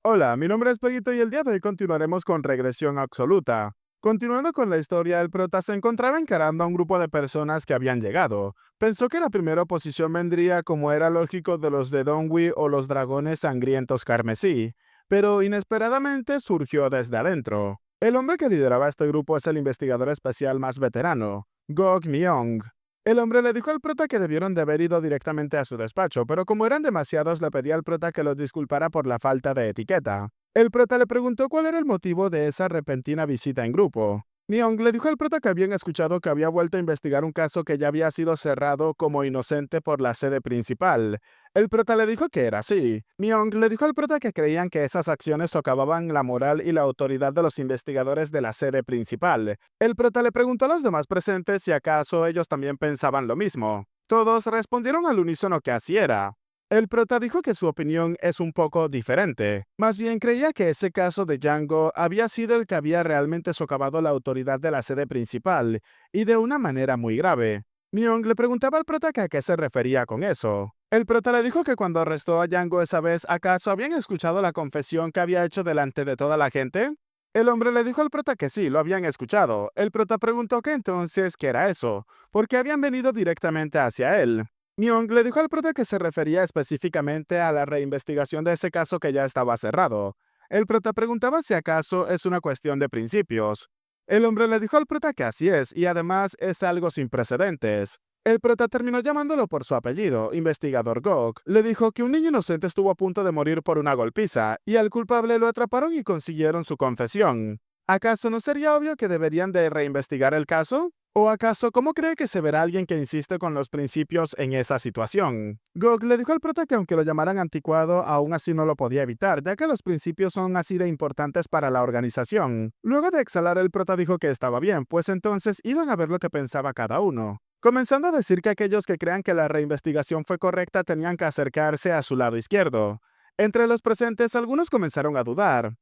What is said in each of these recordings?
Hola, mi nombre es Peguito y el día de hoy continuaremos con regresión absoluta. Continuando con la historia, el prota se encontraba encarando a un grupo de personas que habían llegado. Pensó que la primera oposición vendría como era lógico de los de Dongui o los dragones sangrientos carmesí, pero inesperadamente surgió desde adentro. El hombre que lideraba este grupo es el investigador especial más veterano, Gok Myong. El hombre le dijo al prota que debieron de haber ido directamente a su despacho, pero como eran demasiados, le pedía al prota que los disculpara por la falta de etiqueta. El prota le preguntó cuál era el motivo de esa repentina visita en grupo. Neong le dijo al prota que habían escuchado que había vuelto a investigar un caso que ya había sido cerrado como inocente por la sede principal. El prota le dijo que era así. Neong le dijo al prota que creían que esas acciones socavaban la moral y la autoridad de los investigadores de la sede principal. El prota le preguntó a los demás presentes si acaso ellos también pensaban lo mismo. Todos respondieron al unísono que así era. El prota dijo que su opinión es un poco diferente. Más bien creía que ese caso de Django había sido el que había realmente socavado la autoridad de la sede principal, y de una manera muy grave. Myung le preguntaba al prota que a qué se refería con eso. El prota le dijo que cuando arrestó a Django esa vez, ¿acaso habían escuchado la confesión que había hecho delante de toda la gente? El hombre le dijo al prota que sí, lo habían escuchado. El prota preguntó que entonces, ¿qué era eso? Porque habían venido directamente hacia él. Myung le dijo al prota que se refería específicamente a la reinvestigación de ese caso que ya estaba cerrado. El prota preguntaba si acaso es una cuestión de principios. El hombre le dijo al prota que así es, y además es algo sin precedentes. El prota terminó llamándolo por su apellido, Investigador Gok. Le dijo que un niño inocente estuvo a punto de morir por una golpiza, y al culpable lo atraparon y consiguieron su confesión. ¿Acaso no sería obvio que deberían de reinvestigar el caso? ¿O acaso cómo cree que se verá alguien que insiste con los principios en esa situación? Gok le dijo al prota que aunque lo llamaran anticuado, aún así no lo podía evitar, ya que los principios son así de importantes para la organización. Luego de exhalar, el prota dijo que estaba bien, pues entonces iban a ver lo que pensaba cada uno. Comenzando a decir que aquellos que crean que la reinvestigación fue correcta tenían que acercarse a su lado izquierdo. Entre los presentes, algunos comenzaron a dudar.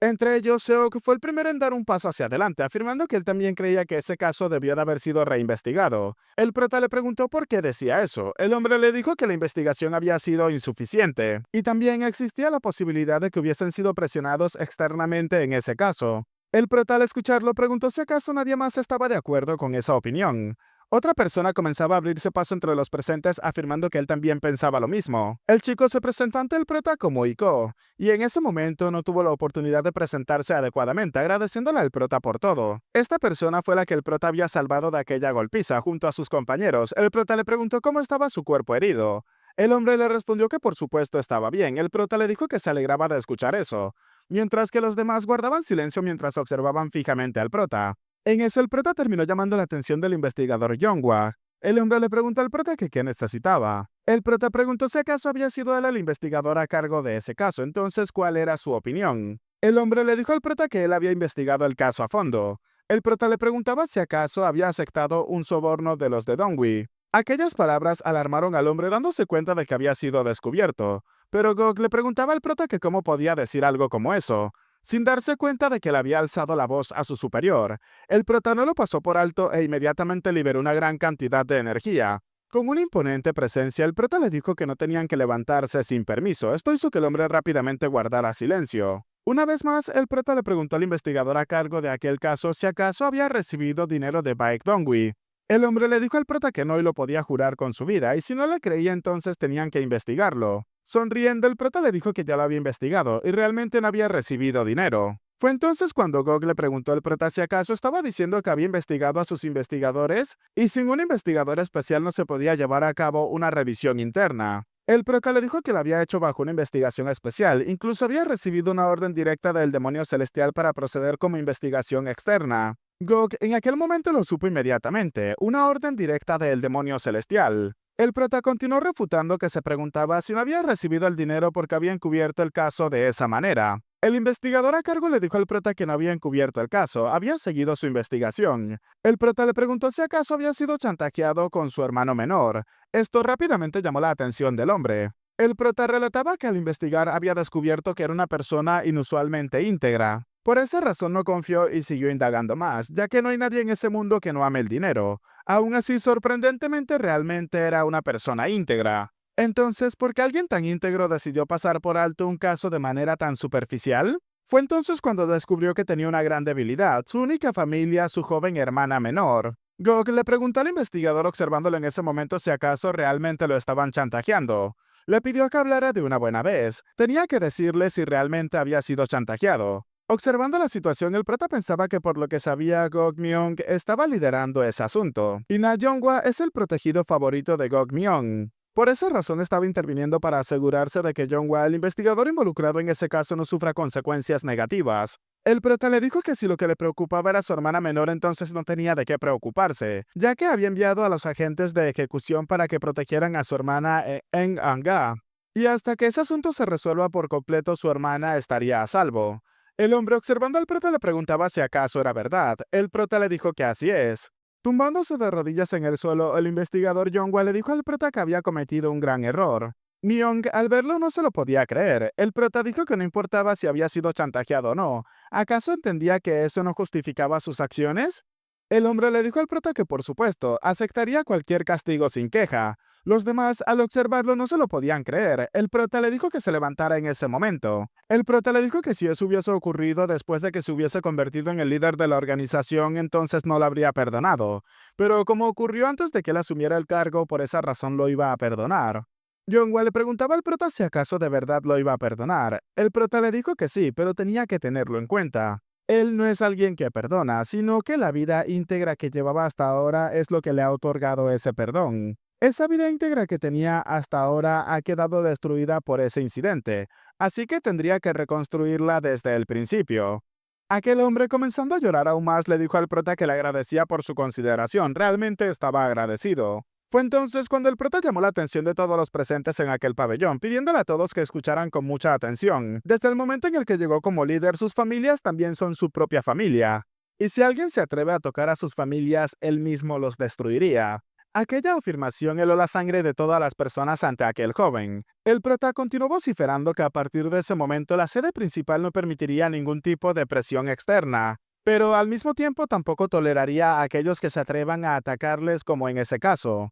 Entre ellos, Seok fue el primero en dar un paso hacia adelante, afirmando que él también creía que ese caso debió de haber sido reinvestigado. El prota le preguntó por qué decía eso. El hombre le dijo que la investigación había sido insuficiente, y también existía la posibilidad de que hubiesen sido presionados externamente en ese caso. El prota al escucharlo preguntó si acaso nadie más estaba de acuerdo con esa opinión. Otra persona comenzaba a abrirse paso entre los presentes afirmando que él también pensaba lo mismo. El chico se presentó ante el prota como Iko, y en ese momento no tuvo la oportunidad de presentarse adecuadamente, agradeciéndole al prota por todo. Esta persona fue la que el prota había salvado de aquella golpiza junto a sus compañeros. El prota le preguntó cómo estaba su cuerpo herido. El hombre le respondió que por supuesto estaba bien. El prota le dijo que se alegraba de escuchar eso, mientras que los demás guardaban silencio mientras observaban fijamente al prota. En eso el prota terminó llamando la atención del investigador Yonghwa. El hombre le preguntó al prota que qué necesitaba. El prota preguntó si acaso había sido él el investigador a cargo de ese caso, entonces cuál era su opinión. El hombre le dijo al prota que él había investigado el caso a fondo. El prota le preguntaba si acaso había aceptado un soborno de los de Dongui. Aquellas palabras alarmaron al hombre dándose cuenta de que había sido descubierto, pero Gok le preguntaba al prota que cómo podía decir algo como eso, sin darse cuenta de que le había alzado la voz a su superior. El prota no lo pasó por alto e inmediatamente liberó una gran cantidad de energía. Con una imponente presencia, el prota le dijo que no tenían que levantarse sin permiso. Esto hizo que el hombre rápidamente guardara silencio. Una vez más, el prota le preguntó al investigador a cargo de aquel caso si acaso había recibido dinero de Baek Dongui. El hombre le dijo al prota que no y lo podía jurar con su vida, y si no le creía entonces tenían que investigarlo. Sonriendo, el prota le dijo que ya lo había investigado y realmente no había recibido dinero. Fue entonces cuando Gog le preguntó al prota si acaso estaba diciendo que había investigado a sus investigadores y sin un investigador especial no se podía llevar a cabo una revisión interna. El prota le dijo que lo había hecho bajo una investigación especial, incluso había recibido una orden directa del demonio celestial para proceder como investigación externa. Gog en aquel momento lo supo inmediatamente, una orden directa del demonio celestial. El prota continuó refutando que se preguntaba si no había recibido el dinero porque había encubierto el caso de esa manera. El investigador a cargo le dijo al prota que no había encubierto el caso, había seguido su investigación. El prota le preguntó si acaso había sido chantajeado con su hermano menor. Esto rápidamente llamó la atención del hombre. El prota relataba que al investigar había descubierto que era una persona inusualmente íntegra. Por esa razón no confió y siguió indagando más, ya que no hay nadie en ese mundo que no ame el dinero. Aún así, sorprendentemente, realmente era una persona íntegra. Entonces, ¿por qué alguien tan íntegro decidió pasar por alto un caso de manera tan superficial? Fue entonces cuando descubrió que tenía una gran debilidad, su única familia, su joven hermana menor. Gog le preguntó al investigador observándolo en ese momento si acaso realmente lo estaban chantajeando. Le pidió que hablara de una buena vez. Tenía que decirle si realmente había sido chantajeado. Observando la situación, el prota pensaba que por lo que sabía, Gog Myung estaba liderando ese asunto. Y Na Yonghwa es el protegido favorito de Gog Myung. Por esa razón estaba interviniendo para asegurarse de que Yonghwa, el investigador involucrado en ese caso, no sufra consecuencias negativas. El prota le dijo que si lo que le preocupaba era su hermana menor, entonces no tenía de qué preocuparse, ya que había enviado a los agentes de ejecución para que protegieran a su hermana en Anga. Y hasta que ese asunto se resuelva por completo, su hermana estaría a salvo. El hombre observando al prota le preguntaba si acaso era verdad. El prota le dijo que así es. Tumbándose de rodillas en el suelo, el investigador Yonghwa le dijo al prota que había cometido un gran error. Myung, al verlo, no se lo podía creer. El prota dijo que no importaba si había sido chantajeado o no. ¿Acaso entendía que eso no justificaba sus acciones? El hombre le dijo al prota que, por supuesto, aceptaría cualquier castigo sin queja. Los demás, al observarlo, no se lo podían creer. El prota le dijo que se levantara en ese momento. El prota le dijo que si eso hubiese ocurrido después de que se hubiese convertido en el líder de la organización, entonces no lo habría perdonado. Pero como ocurrió antes de que él asumiera el cargo, por esa razón lo iba a perdonar. Yonghwa le preguntaba al prota si acaso de verdad lo iba a perdonar. El prota le dijo que sí, pero tenía que tenerlo en cuenta. Él no es alguien que perdona, sino que la vida íntegra que llevaba hasta ahora es lo que le ha otorgado ese perdón. Esa vida íntegra que tenía hasta ahora ha quedado destruida por ese incidente, así que tendría que reconstruirla desde el principio. Aquel hombre, comenzando a llorar aún más, le dijo al prota que le agradecía por su consideración. Realmente estaba agradecido. Fue entonces cuando el prota llamó la atención de todos los presentes en aquel pabellón, pidiéndole a todos que escucharan con mucha atención. Desde el momento en el que llegó como líder, sus familias también son su propia familia. Y si alguien se atreve a tocar a sus familias, él mismo los destruiría. Aquella afirmación heló la sangre de todas las personas ante aquel joven. El prota continuó vociferando que a partir de ese momento la sede principal no permitiría ningún tipo de presión externa, pero al mismo tiempo tampoco toleraría a aquellos que se atrevan a atacarles como en ese caso.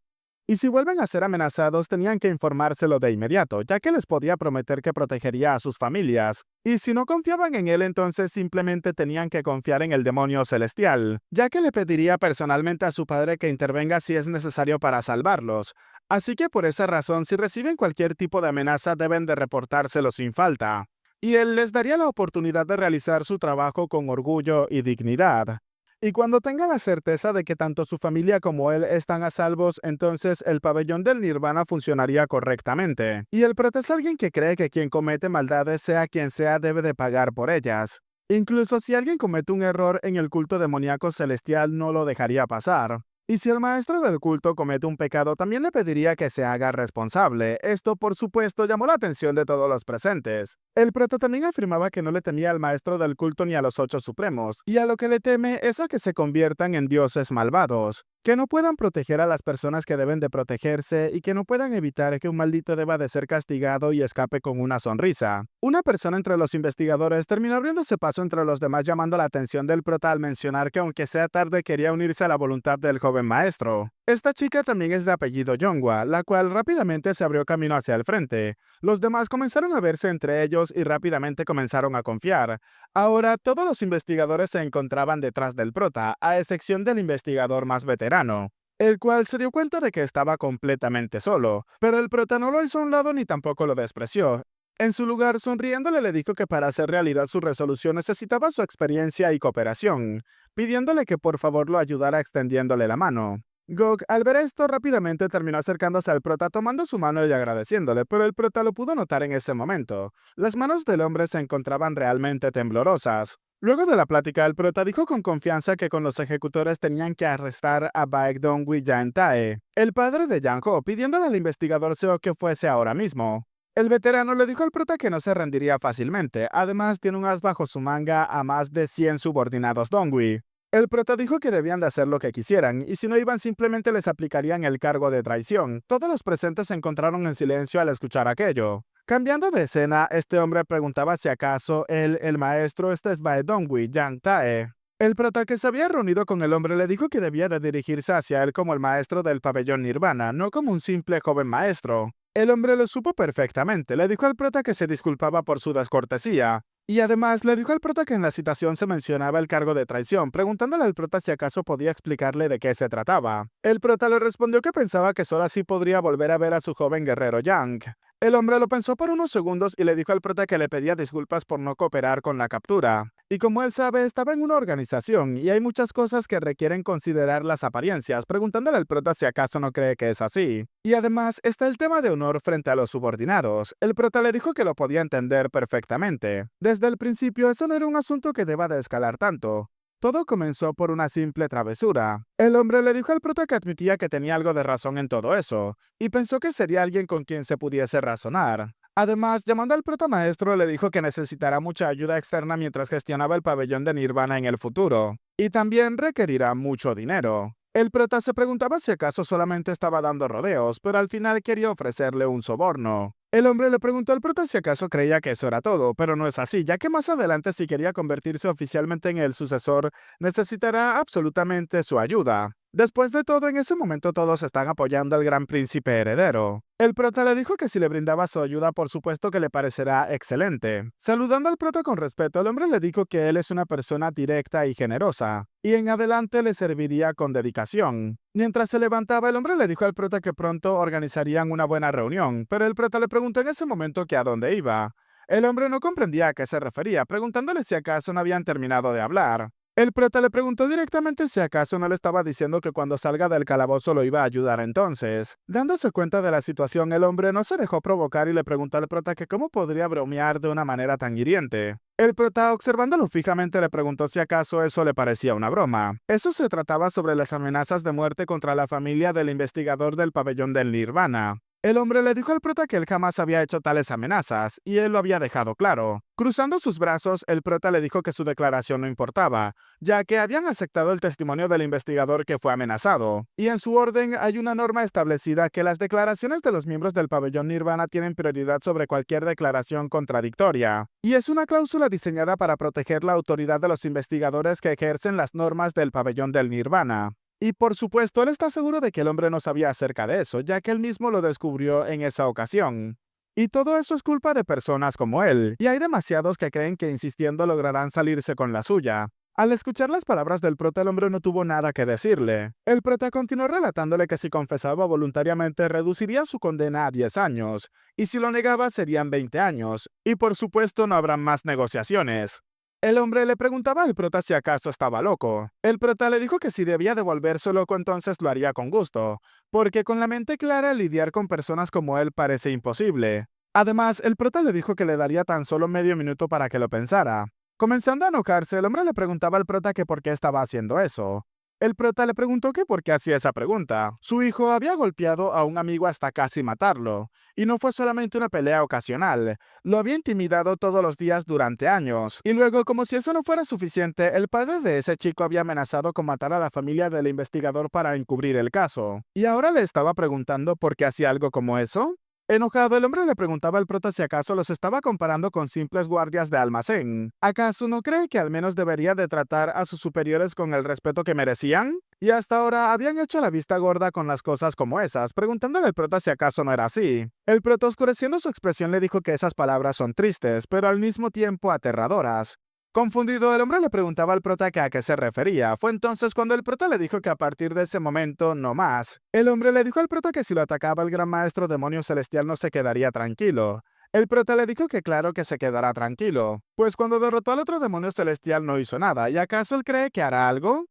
Y si vuelven a ser amenazados, tenían que informárselo de inmediato, ya que les podía prometer que protegería a sus familias. Y si no confiaban en él, entonces simplemente tenían que confiar en el demonio celestial, ya que le pediría personalmente a su padre que intervenga si es necesario para salvarlos. Así que por esa razón, si reciben cualquier tipo de amenaza, deben de reportárselo sin falta. Y él les daría la oportunidad de realizar su trabajo con orgullo y dignidad. Y cuando tenga la certeza de que tanto su familia como él están a salvos, entonces el pabellón del Nirvana funcionaría correctamente. Y el prota es alguien que cree que quien comete maldades, sea quien sea, debe de pagar por ellas. Incluso si alguien comete un error en el culto demoníaco celestial, no lo dejaría pasar. Y si el maestro del culto comete un pecado, también le pediría que se haga responsable. Esto, por supuesto, llamó la atención de todos los presentes. El prota también afirmaba que no le temía al maestro del culto ni a los 8 supremos, y a lo que le teme es a que se conviertan en dioses malvados, que no puedan proteger a las personas que deben de protegerse y que no puedan evitar que un maldito deba de ser castigado y escape con una sonrisa. Una persona entre los investigadores terminó abriéndose paso entre los demás, llamando la atención del prota al mencionar que aunque sea tarde quería unirse a la voluntad del joven maestro. Esta chica también es de apellido Yonghwa, la cual rápidamente se abrió camino hacia el frente. Los demás comenzaron a verse entre ellos y rápidamente comenzaron a confiar. Ahora todos los investigadores se encontraban detrás del prota, a excepción del investigador más veterano, el cual se dio cuenta de que estaba completamente solo, pero el prota no lo hizo a un lado ni tampoco lo despreció. En su lugar, sonriéndole le dijo que para hacer realidad su resolución necesitaba su experiencia y cooperación, pidiéndole que por favor lo ayudara extendiéndole la mano. Gog, al ver esto, rápidamente terminó acercándose al prota tomando su mano y agradeciéndole, pero el prota lo pudo notar en ese momento. Las manos del hombre se encontraban realmente temblorosas. Luego de la plática, el prota dijo con confianza que con los ejecutores tenían que arrestar a Baekdong Tae, el padre de Yang Ho, pidiéndole al investigador Seo que fuese ahora mismo. El veterano le dijo al prota que no se rendiría fácilmente, además tiene un as bajo su manga a más de 100 subordinados Dongui. El prota dijo que debían de hacer lo que quisieran, y si no iban simplemente les aplicarían el cargo de traición. Todos los presentes se encontraron en silencio al escuchar aquello. Cambiando de escena, este hombre preguntaba si acaso él, el maestro, este es Baedongwi Yang Tae. El prota que se había reunido con el hombre le dijo que debía de dirigirse hacia él como el maestro del pabellón Nirvana, no como un simple joven maestro. El hombre lo supo perfectamente, le dijo al prota que se disculpaba por su descortesía, y además le dijo al prota que en la citación se mencionaba el cargo de traición, preguntándole al prota si acaso podía explicarle de qué se trataba. El prota le respondió que pensaba que solo así podría volver a ver a su joven guerrero Yang. El hombre lo pensó por unos segundos y le dijo al prota que le pedía disculpas por no cooperar con la captura. Y como él sabe, estaba en una organización y hay muchas cosas que requieren considerar las apariencias, preguntándole al prota si acaso no cree que es así. Y además está el tema de honor frente a los subordinados. El prota le dijo que lo podía entender perfectamente. Desde el principio eso no era un asunto que deba de escalar tanto. Todo comenzó por una simple travesura. El hombre le dijo al prota que admitía que tenía algo de razón en todo eso, y pensó que sería alguien con quien se pudiese razonar. Además, llamando al protamaestro, le dijo que necesitará mucha ayuda externa mientras gestionaba el pabellón de Nirvana en el futuro, y también requerirá mucho dinero. El prota se preguntaba si acaso solamente estaba dando rodeos, pero al final quería ofrecerle un soborno. El hombre le preguntó al prota si acaso creía que eso era todo, pero no es así, ya que más adelante si quería convertirse oficialmente en el sucesor, necesitará absolutamente su ayuda. Después de todo, en ese momento todos están apoyando al gran príncipe heredero. El prota le dijo que si le brindaba su ayuda, por supuesto que le parecerá excelente. Saludando al prota con respeto, el hombre le dijo que él es una persona directa y generosa, y en adelante le serviría con dedicación. Mientras se levantaba, el hombre le dijo al prota que pronto organizarían una buena reunión, pero el prota le preguntó en ese momento que a dónde iba. El hombre no comprendía a qué se refería, preguntándole si acaso no habían terminado de hablar. El prota le preguntó directamente si acaso no le estaba diciendo que cuando salga del calabozo lo iba a ayudar entonces. Dándose cuenta de la situación, el hombre no se dejó provocar y le preguntó al prota que cómo podría bromear de una manera tan hiriente. El prota, observándolo fijamente, le preguntó si acaso eso le parecía una broma. Eso se trataba sobre las amenazas de muerte contra la familia del investigador del pabellón del Nirvana. El hombre le dijo al prota que él jamás había hecho tales amenazas, y él lo había dejado claro. Cruzando sus brazos, el prota le dijo que su declaración no importaba, ya que habían aceptado el testimonio del investigador que fue amenazado. Y en su orden hay una norma establecida que las declaraciones de los miembros del pabellón Nirvana tienen prioridad sobre cualquier declaración contradictoria. Y es una cláusula diseñada para proteger la autoridad de los investigadores que ejercen las normas del pabellón del Nirvana. Y por supuesto, él está seguro de que el hombre no sabía acerca de eso, ya que él mismo lo descubrió en esa ocasión. Y todo eso es culpa de personas como él, y hay demasiados que creen que insistiendo lograrán salirse con la suya. Al escuchar las palabras del prota, el hombre no tuvo nada que decirle. El prota continuó relatándole que si confesaba voluntariamente reduciría su condena a 10 años, y si lo negaba serían 20 años, y por supuesto no habrá más negociaciones. El hombre le preguntaba al prota si acaso estaba loco. El prota le dijo que si debía devolverse loco entonces lo haría con gusto, porque con la mente clara lidiar con personas como él parece imposible. Además, el prota le dijo que le daría tan solo medio minuto para que lo pensara. Comenzando a enojarse, el hombre le preguntaba al prota que por qué estaba haciendo eso. El prota le preguntó que por qué hacía esa pregunta. Su hijo había golpeado a un amigo hasta casi matarlo, y no fue solamente una pelea ocasional, lo había intimidado todos los días durante años. Y luego, como si eso no fuera suficiente, el padre de ese chico había amenazado con matar a la familia del investigador para encubrir el caso. Y ahora le estaba preguntando por qué hacía algo como eso. Enojado, el hombre le preguntaba al prota si acaso los estaba comparando con simples guardias de almacén. ¿Acaso no cree que al menos debería de tratar a sus superiores con el respeto que merecían? Y hasta ahora habían hecho la vista gorda con las cosas como esas, preguntándole al prota si acaso no era así. El prota, oscureciendo su expresión, le dijo que esas palabras son tristes, pero al mismo tiempo aterradoras. Confundido, el hombre le preguntaba al prota que a qué se refería. Fue entonces cuando el prota le dijo que a partir de ese momento no más. El hombre le dijo al prota que si lo atacaba el gran maestro demonio celestial no se quedaría tranquilo. El prota le dijo que claro que se quedará tranquilo, pues cuando derrotó al otro demonio celestial no hizo nada, ¿y acaso él cree que hará algo?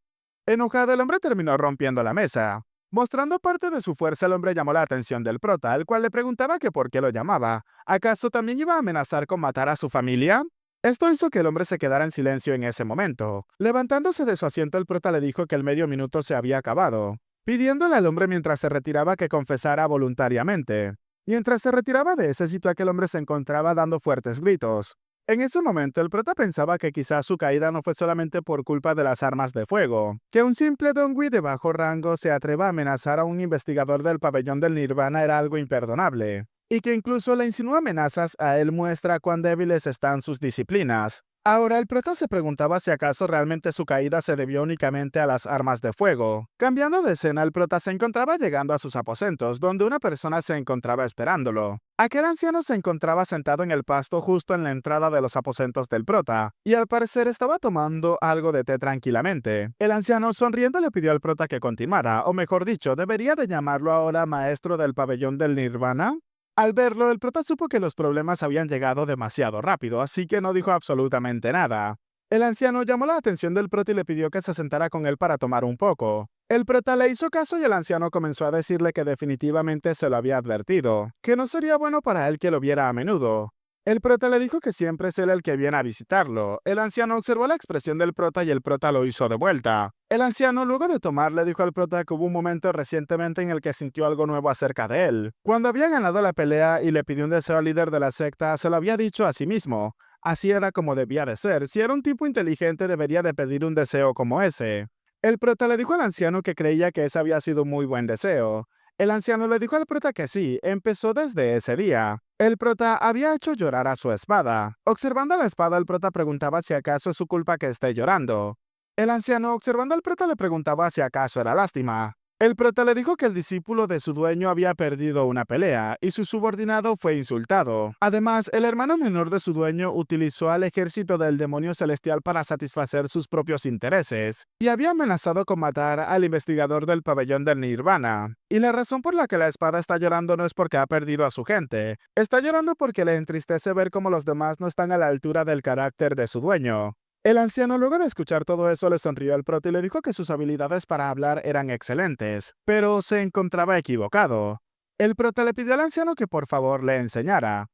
Enojado, el hombre terminó rompiendo la mesa. Mostrando parte de su fuerza, el hombre llamó la atención del prota, el cual le preguntaba que por qué lo llamaba. ¿Acaso también iba a amenazar con matar a su familia? Esto hizo que el hombre se quedara en silencio en ese momento. Levantándose de su asiento, el prota le dijo que el medio minuto se había acabado, pidiéndole al hombre mientras se retiraba que confesara voluntariamente. Mientras se retiraba de ese sitio, aquel hombre se encontraba dando fuertes gritos. En ese momento, el prota pensaba que quizás su caída no fue solamente por culpa de las armas de fuego, que un simple dongui de bajo rango se atreva a amenazar a un investigador del pabellón del Nirvana era algo imperdonable, y que incluso le insinúa amenazas a él muestra cuán débiles están sus disciplinas. Ahora el prota se preguntaba si acaso realmente su caída se debió únicamente a las armas de fuego. Cambiando de escena, el prota se encontraba llegando a sus aposentos, donde una persona se encontraba esperándolo. Aquel anciano se encontraba sentado en el pasto justo en la entrada de los aposentos del prota, y al parecer estaba tomando algo de té tranquilamente. El anciano sonriendo le pidió al prota que continuara, o mejor dicho, debería de llamarlo ahora maestro del pabellón del Nirvana. Al verlo, el prota supo que los problemas habían llegado demasiado rápido, así que no dijo absolutamente nada. El anciano llamó la atención del prota y le pidió que se sentara con él para tomar un poco. El prota le hizo caso y el anciano comenzó a decirle que definitivamente se lo había advertido, que no sería bueno para él que lo viera a menudo. El prota le dijo que siempre es él el que viene a visitarlo. El anciano observó la expresión del prota y el prota lo hizo de vuelta. El anciano, luego de tomar, le dijo al prota que hubo un momento recientemente en el que sintió algo nuevo acerca de él. Cuando había ganado la pelea y le pidió un deseo al líder de la secta, se lo había dicho a sí mismo. Así era como debía de ser. Si era un tipo inteligente, debería de pedir un deseo como ese. El prota le dijo al anciano que creía que ese había sido un muy buen deseo. El anciano le dijo al prota que sí, empezó desde ese día. El prota había hecho llorar a su espada. Observando la espada, el prota preguntaba si acaso es su culpa que esté llorando. El anciano, observando al prota, le preguntaba si acaso era lástima. El prota le dijo que el discípulo de su dueño había perdido una pelea y su subordinado fue insultado. Además, el hermano menor de su dueño utilizó al ejército del demonio celestial para satisfacer sus propios intereses y había amenazado con matar al investigador del pabellón del Nirvana. Y la razón por la que la espada está llorando no es porque ha perdido a su gente, está llorando porque le entristece ver cómo los demás no están a la altura del carácter de su dueño. El anciano, luego de escuchar todo eso, le sonrió al prota y le dijo que sus habilidades para hablar eran excelentes, pero se encontraba equivocado. El prota le pidió al anciano que por favor le enseñara.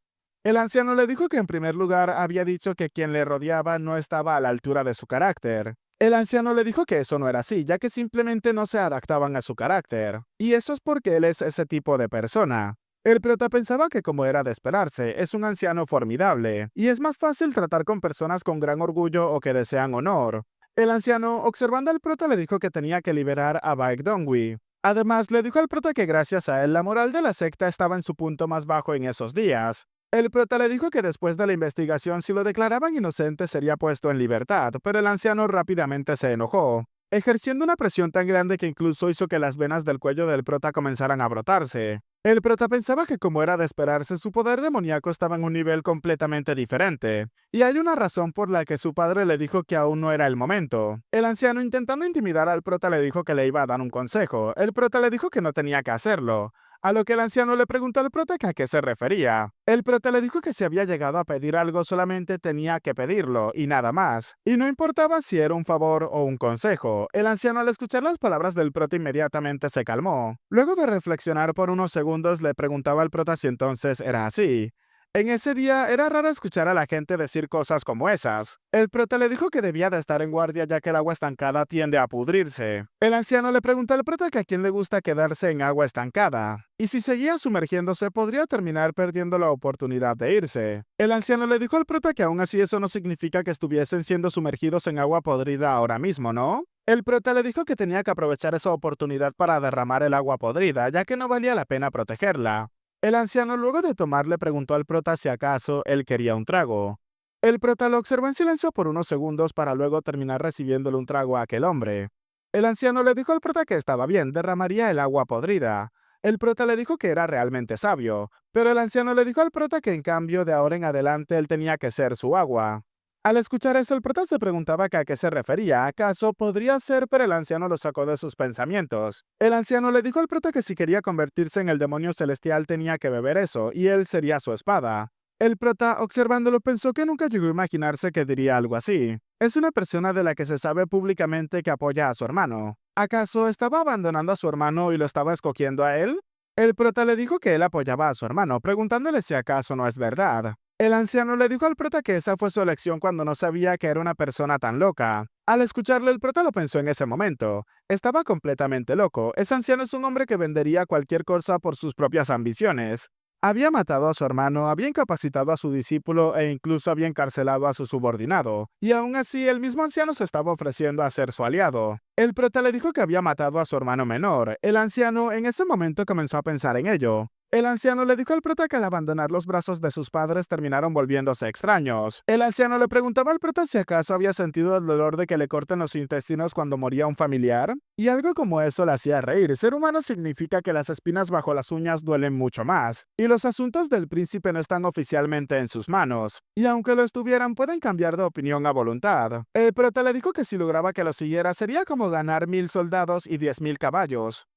El anciano le dijo que en primer lugar había dicho que quien le rodeaba no estaba a la altura de su carácter. El anciano le dijo que eso no era así, ya que simplemente no se adaptaban a su carácter. Y eso es porque él es ese tipo de persona. El prota pensaba que, como era de esperarse, es un anciano formidable, y es más fácil tratar con personas con gran orgullo o que desean honor. El anciano, observando al prota, le dijo que tenía que liberar a Baek Dongwi. Además, le dijo al prota que gracias a él la moral de la secta estaba en su punto más bajo en esos días. El prota le dijo que después de la investigación, si lo declaraban inocente, sería puesto en libertad, pero el anciano rápidamente se enojó, ejerciendo una presión tan grande que incluso hizo que las venas del cuello del prota comenzaran a brotarse. El prota pensaba que, como era de esperarse, su poder demoníaco estaba en un nivel completamente diferente, y hay una razón por la que su padre le dijo que aún no era el momento. El anciano, intentando intimidar al prota, le dijo que le iba a dar un consejo. El prota le dijo que no tenía que hacerlo, a lo que el anciano le preguntó al prota que a qué se refería. El prota le dijo que si había llegado a pedir algo solamente tenía que pedirlo, y nada más, y no importaba si era un favor o un consejo. El anciano, al escuchar las palabras del prota, inmediatamente se calmó. Luego de reflexionar por unos segundos, le preguntaba al prota si entonces era así. En ese día era raro escuchar a la gente decir cosas como esas. El prota le dijo que debía de estar en guardia ya que el agua estancada tiende a pudrirse. El anciano le preguntó al prota que a quién le gusta quedarse en agua estancada, y si seguía sumergiéndose podría terminar perdiendo la oportunidad de irse. El anciano le dijo al prota que aún así eso no significa que estuviesen siendo sumergidos en agua podrida ahora mismo, ¿no? El prota le dijo que tenía que aprovechar esa oportunidad para derramar el agua podrida, ya que no valía la pena protegerla. El anciano, luego de tomar, le preguntó al prota si acaso él quería un trago. El prota lo observó en silencio por unos segundos para luego terminar recibiéndole un trago a aquel hombre. El anciano le dijo al prota que estaba bien, derramaría el agua podrida. El prota le dijo que era realmente sabio, pero el anciano le dijo al prota que en cambio de ahora en adelante él tenía que ser su agua. Al escuchar eso, el prota se preguntaba que a qué se refería. ¿Acaso podría ser? Pero el anciano lo sacó de sus pensamientos. El anciano le dijo al prota que si quería convertirse en el demonio celestial tenía que beber eso, y él sería su espada. El prota, observándolo, pensó que nunca llegó a imaginarse que diría algo así. Es una persona de la que se sabe públicamente que apoya a su hermano. ¿Acaso estaba abandonando a su hermano y lo estaba escogiendo a él? El prota le dijo que él apoyaba a su hermano, preguntándole si acaso no es verdad. El anciano le dijo al prota que esa fue su elección cuando no sabía que era una persona tan loca. Al escucharle, el prota lo pensó en ese momento. Estaba completamente loco. Ese anciano es un hombre que vendería cualquier cosa por sus propias ambiciones. Había matado a su hermano, había incapacitado a su discípulo e incluso había encarcelado a su subordinado. Y aún así, el mismo anciano se estaba ofreciendo a ser su aliado. El prota le dijo que había matado a su hermano menor. El anciano en ese momento comenzó a pensar en ello. El anciano le dijo al prota que al abandonar los brazos de sus padres terminaron volviéndose extraños. El anciano le preguntaba al prota si acaso había sentido el dolor de que le corten los intestinos cuando moría un familiar, y algo como eso le hacía reír. Ser humano significa que las espinas bajo las uñas duelen mucho más, y los asuntos del príncipe no están oficialmente en sus manos, y aunque lo estuvieran pueden cambiar de opinión a voluntad. El prota le dijo que si lograba que lo siguiera sería como ganar 1000 soldados y 10.000 caballos.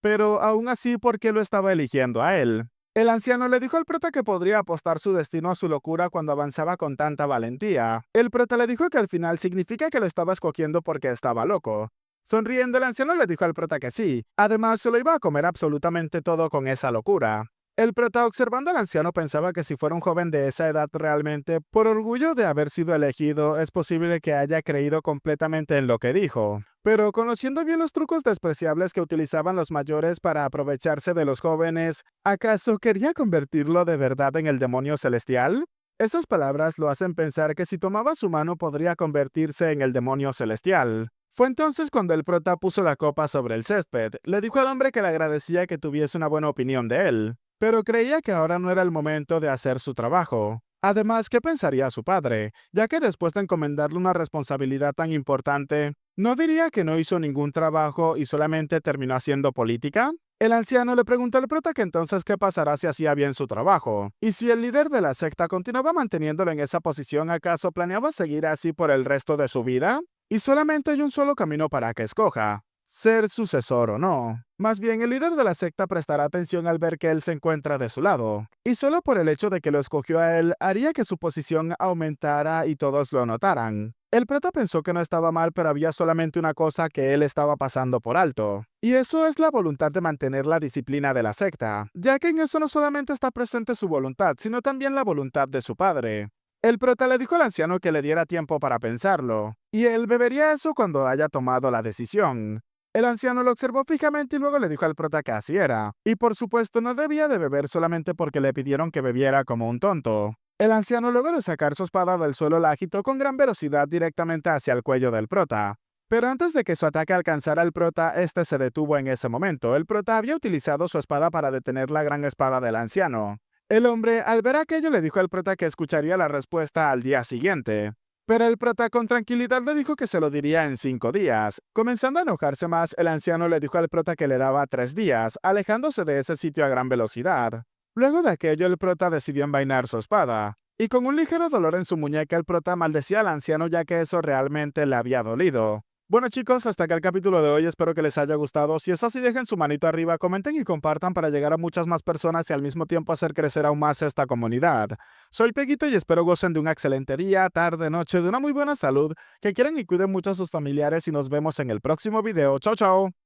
Pero aún así, ¿por qué lo estaba eligiendo a él? El anciano le dijo al prota que podría apostar su destino a su locura cuando avanzaba con tanta valentía. El prota le dijo que al final significa que lo estaba escogiendo porque estaba loco. Sonriendo, el anciano le dijo al prota que sí. Además, se lo iba a comer absolutamente todo con esa locura. El prota, observando al anciano, pensaba que si fuera un joven de esa edad realmente, por orgullo de haber sido elegido, es posible que haya creído completamente en lo que dijo. Pero conociendo bien los trucos despreciables que utilizaban los mayores para aprovecharse de los jóvenes, ¿acaso quería convertirlo de verdad en el demonio celestial? Estas palabras lo hacen pensar que si tomaba su mano podría convertirse en el demonio celestial. Fue entonces cuando el prota puso la copa sobre el césped. Le dijo al hombre que le agradecía que tuviese una buena opinión de él, pero creía que ahora no era el momento de hacer su trabajo. Además, ¿qué pensaría su padre? Ya que después de encomendarle una responsabilidad tan importante, ¿no diría que no hizo ningún trabajo y solamente terminó haciendo política? El anciano le preguntó al prota que entonces qué pasará si hacía bien su trabajo. Y si el líder de la secta continuaba manteniéndolo en esa posición, ¿acaso planeaba seguir así por el resto de su vida? Y solamente hay un solo camino para que escoja: ser sucesor o no. Más bien, el líder de la secta prestará atención al ver que él se encuentra de su lado. Y solo por el hecho de que lo escogió a él, haría que su posición aumentara y todos lo notaran. El prota pensó que no estaba mal, pero había solamente una cosa que él estaba pasando por alto. Y eso es la voluntad de mantener la disciplina de la secta, ya que en eso no solamente está presente su voluntad, sino también la voluntad de su padre. El prota le dijo al anciano que le diera tiempo para pensarlo, y él bebería eso cuando haya tomado la decisión. El anciano lo observó fijamente y luego le dijo al prota que así era, y por supuesto no debía de beber solamente porque le pidieron que bebiera como un tonto. El anciano, luego de sacar su espada del suelo, la agitó con gran velocidad directamente hacia el cuello del prota. Pero antes de que su ataque alcanzara al prota, este se detuvo en ese momento. El prota había utilizado su espada para detener la gran espada del anciano. El hombre, al ver aquello, le dijo al prota que escucharía la respuesta al día siguiente. Pero el prota con tranquilidad le dijo que se lo diría en 5 días. Comenzando a enojarse más, el anciano le dijo al prota que le daba 3 días, alejándose de ese sitio a gran velocidad. Luego de aquello, el prota decidió envainar su espada. Y con un ligero dolor en su muñeca, el prota maldecía al anciano ya que eso realmente le había dolido. Bueno chicos, hasta acá el capítulo de hoy, espero que les haya gustado. Si es así, dejen su manito arriba, comenten y compartan para llegar a muchas más personas y al mismo tiempo hacer crecer aún más esta comunidad. Soy Peguito y espero gocen de un excelente día, tarde, noche, de una muy buena salud, que quieran y cuiden mucho a sus familiares y nos vemos en el próximo video. Chao, chao.